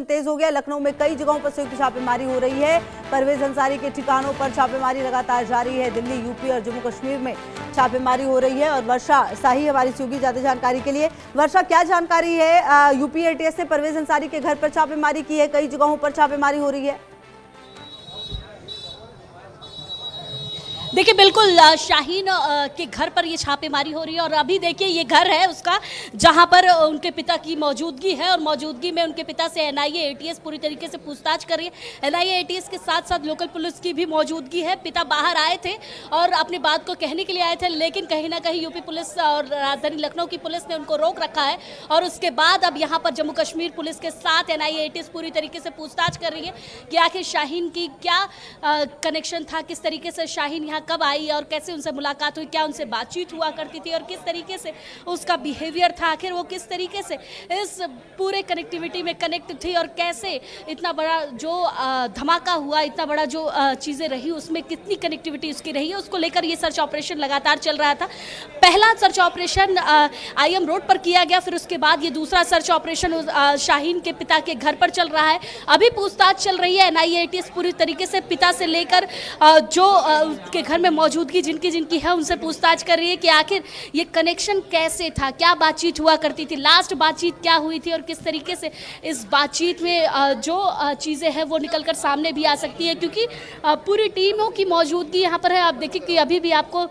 तेज हो गया। लखनऊ में कई जगहों पर संयुक्त छापेमारी हो रही है। परवेज अंसारी के ठिकानों पर छापेमारी लगातार जारी है। दिल्ली, यूपी और जम्मू कश्मीर में छापेमारी हो रही है। और वर्षा शाही हमारी सहयोगी ज्यादा जानकारी के लिए। वर्षा, क्या जानकारी है? यूपी एटीएस ने परवेज अंसारी के घर पर छापेमारी की है, कई जगहों पर छापेमारी हो रही है। देखिए बिल्कुल शाहीन के घर पर ये छापेमारी हो रही है और अभी देखिए ये घर है उसका जहां पर उनके पिता की मौजूदगी है और मौजूदगी में उनके पिता से एनआईए एटीएस पूरी तरीके से पूछताछ कर रही है। एनआईए एटीएस के साथ साथ लोकल पुलिस की भी मौजूदगी है। पिता बाहर आए थे और अपनी बात को कहने के लिए आए थे, लेकिन कहीं ना कहीं यूपी पुलिस और राजधानी लखनऊ की पुलिस ने उनको रोक रखा है और उसके बाद अब यहाँ पर जम्मू कश्मीर पुलिस के साथ एनआईए एटीएस पूरी तरीके से पूछताछ कर रही है कि आखिर शाहीन की क्या कनेक्शन था, किस तरीके से शाहीन यहाँ कब आई और कैसे उनसे मुलाकात हुई, क्या उनसे बातचीत हुआ करती थी और किस तरीके से उसका बिहेवियर था, आखिर वो किस तरीके से इस पूरे कनेक्टिविटी में कनेक्ट थी और कैसे इतना बड़ा जो धमाका हुआ, इतना बड़ा जो चीज़ें रही उसमें कितनी कनेक्टिविटी उसकी रही है, उसको लेकर ये सर्च ऑपरेशन लगातार चल रहा था। पहला सर्च ऑपरेशन आईएम रोड पर किया गया, फिर उसके बाद ये दूसरा सर्च ऑपरेशन शाहीन के पिता के घर पर चल रहा है। अभी पूछताछ चल रही है। एनआईए एटीएस पूरी तरीके से पिता से लेकर जो उनके घर में मौजूदगी जिनकी है उनसे पूछताछ कर रही है कि आखिर ये कनेक्शन कैसे था, क्या बातचीत हुआ करती थी, लास्ट बातचीत क्या हुई थी और किस तरीके से इस बातचीत में जो चीज़ें हैं वो निकलकर सामने भी आ सकती है, क्योंकि पूरी टीमों की मौजूदगी यहाँ पर है। आप देखिए कि अभी भी आपको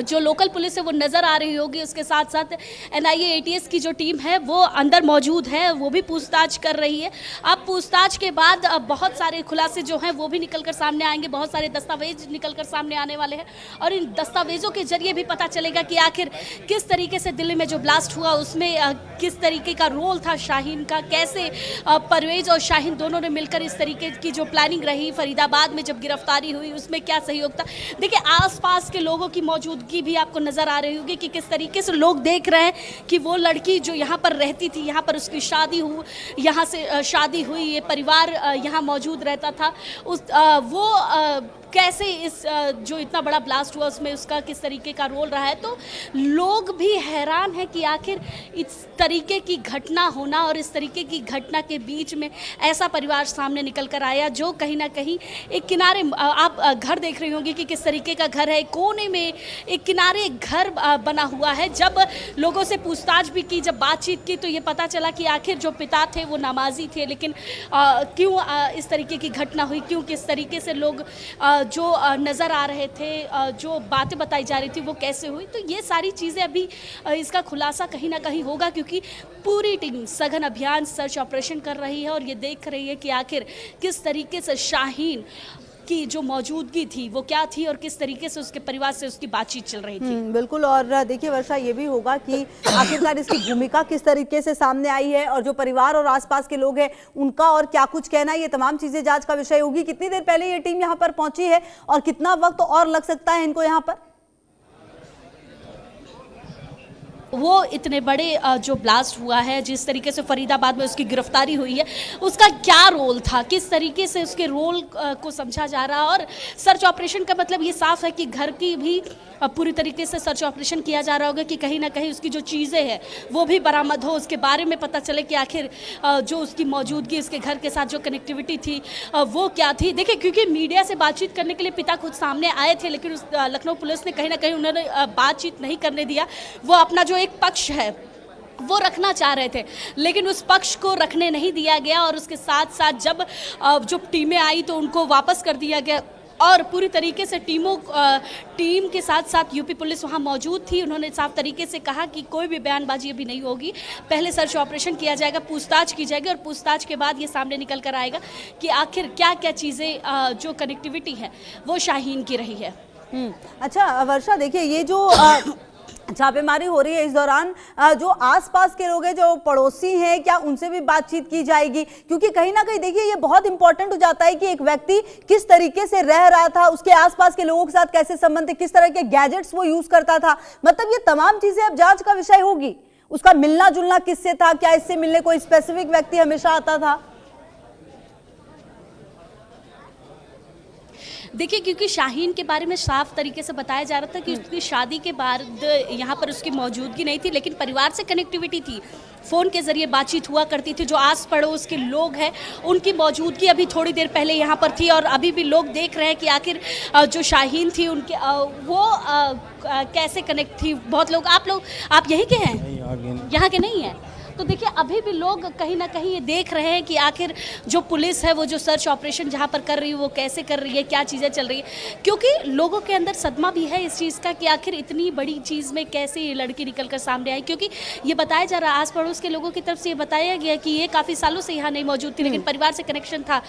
जो लोकल पुलिस है वो नज़र आ रही होगी, उसके साथ साथ एनआईए एटीएस की जो टीम है वो अंदर मौजूद है, वो भी पूछताछ कर रही है। अब पूछताछ के बाद बहुत सारे खुलासे जो हैं वो भी निकलकर सामने आएंगे, बहुत सारे दस्तावेज निकलकर सामने आने वाले हैं और इन दस्तावेजों के जरिए भी पता चलेगा कि आखिर किस तरीके से दिल्ली में जो ब्लास्ट हुआ उसमें किस तरीके का रोल था शाहीन का, कैसे परवेज और शाहीन दोनों ने मिलकर इस तरीके की जो प्लानिंग रही, फरीदाबाद में जब गिरफ्तारी हुई उसमें क्या सहयोग था। देखिए आसपास के लोगों की मौजूदगी भी आपको नजर आ रही होगी कि किस तरीके से लोग देख रहे हैं कि वो लड़की जो यहाँ पर रहती थी, यहाँ पर उसकी शादी हुई, यहाँ से शादी हुई, ये परिवार यहाँ मौजूद रहता था, वो कैसे इस जो इतना बड़ा ब्लास्ट हुआ उसमें उसका किस तरीके का रोल रहा है। तो लोग भी हैरान हैं कि आखिर इस तरीके की घटना होना और इस तरीके की घटना के बीच में ऐसा परिवार सामने निकल कर आया जो कहीं ना कहीं एक किनारे, आप घर देख रही होंगी कि किस तरीके का घर है, कोने में एक किनारे घर बना हुआ है। जब लोगों से पूछताछ भी की, जब बातचीत की तो ये पता चला कि आखिर जो पिता थे वो नमाजी थे, लेकिन क्यों इस तरीके की घटना हुई, क्यों किस तरीके से लोग जो नज़र आ रहे थे, जो बातें बताई जा रही थी वो कैसे हुई, तो ये सारी चीज़ें अभी इसका खुलासा कहीं ना कहीं होगा, क्योंकि पूरी टीम सघन अभियान सर्च ऑपरेशन कर रही है और ये देख रही है कि आखिर किस तरीके से शाहीन की जो मौजूदगी थी वो क्या थी और किस तरीके से उसके परिवार से उसकी बातचीत चल रही थी। बिल्कुल। और देखिए वर्षा, ये भी होगा कि आखिरकार इसकी भूमिका किस तरीके से सामने आई है और जो परिवार और आसपास के लोग हैं उनका और क्या कुछ कहना है, ये तमाम चीजें जांच का विषय होगी। कितनी देर पहले ये टीम यहाँ पर पहुंची है और कितना वक्त और लग सकता है इनको यहाँ पर? वो इतने बड़े जो ब्लास्ट हुआ है, जिस तरीके से फरीदाबाद में उसकी गिरफ्तारी हुई है, उसका क्या रोल था, किस तरीके से उसके रोल को समझा जा रहा है। और सर्च ऑपरेशन का मतलब ये साफ है कि घर की भी पूरी तरीके से सर्च ऑपरेशन किया जा रहा होगा कि कहीं ना कहीं उसकी जो चीज़ें हैं वो भी बरामद हो, उसके बारे में पता चले कि आखिर जो उसकी मौजूदगी, उसके घर के साथ जो कनेक्टिविटी थी वो क्या थी। देखिए क्योंकि मीडिया से बातचीत करने के लिए पिता खुद सामने आए थे, लेकिन लखनऊ पुलिस ने कहीं ना कहीं उन्होंने बातचीत नहीं करने दिया। वो अपना जो एक पक्ष है वो रखना चाह रहे थे, लेकिन उस पक्ष को रखने नहीं दिया गया और उसके साथ साथ जब जो टीमें आई तो उनको वापस कर दिया गया और पूरी तरीके से टीम के साथ साथ यूपी पुलिस वहाँ मौजूद थी। उन्होंने साफ तरीके से कहा कि कोई भी बयानबाजी अभी नहीं होगी, पहले सर्च ऑपरेशन किया जाएगा, पूछताछ की जाएगी और पूछताछ के बाद ये सामने निकल कर आएगा कि आखिर क्या क्या चीज़ें जो कनेक्टिविटी है वो शाहीन की रही है। अच्छा वर्षा, देखिए ये जो छापेमारी हो रही है इस दौरान जो आसपास के लोग हैं, जो पड़ोसी हैं, क्या उनसे भी बातचीत की जाएगी? क्योंकि कहीं ना कहीं देखिए ये बहुत इंपॉर्टेंट हो जाता है कि एक व्यक्ति किस तरीके से रह रहा था, उसके आसपास के लोगों के साथ कैसे संबंध थे, किस तरह के गैजेट्स वो यूज करता था, मतलब ये तमाम चीजें अब जांच का विषय होगी। उसका मिलना जुलना किससे था, क्या इससे मिलने कोई स्पेसिफिक व्यक्ति हमेशा आता था? देखिए, क्योंकि शाहीन के बारे में साफ तरीके से बताया जा रहा था कि उसकी शादी के बाद यहाँ पर उसकी मौजूदगी नहीं थी, लेकिन परिवार से कनेक्टिविटी थी, फ़ोन के ज़रिए बातचीत हुआ करती थी। जो आस पड़ोस के लोग हैं उनकी मौजूदगी अभी थोड़ी देर पहले यहाँ पर थी, और अभी भी लोग देख रहे हैं कि आखिर जो शाहीन थी उनके वो कैसे कनेक्ट थी। बहुत लोग आप यहीं के हैं, यहाँ के नहीं हैं। तो देखिए, अभी भी लोग कहीं ना कहीं ये देख रहे हैं कि आखिर जो पुलिस है वो जो सर्च ऑपरेशन जहाँ पर कर रही है वो कैसे कर रही है, क्या चीज़ें चल रही है, क्योंकि लोगों के अंदर सदमा भी है इस चीज़ का कि आखिर इतनी बड़ी चीज़ में कैसे ये लड़की निकल कर सामने आई। क्योंकि ये बताया जा रहा है, आस पड़ोस के लोगों की तरफ से ये बताया गया कि ये काफ़ी सालों से यहाँ नहीं मौजूद थी, लेकिन परिवार से कनेक्शन था,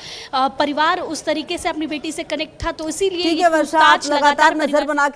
परिवार उस तरीके से अपनी बेटी से कनेक्ट था, तो इसीलिए ठीक है वर्षा, आप लगातार नजर बना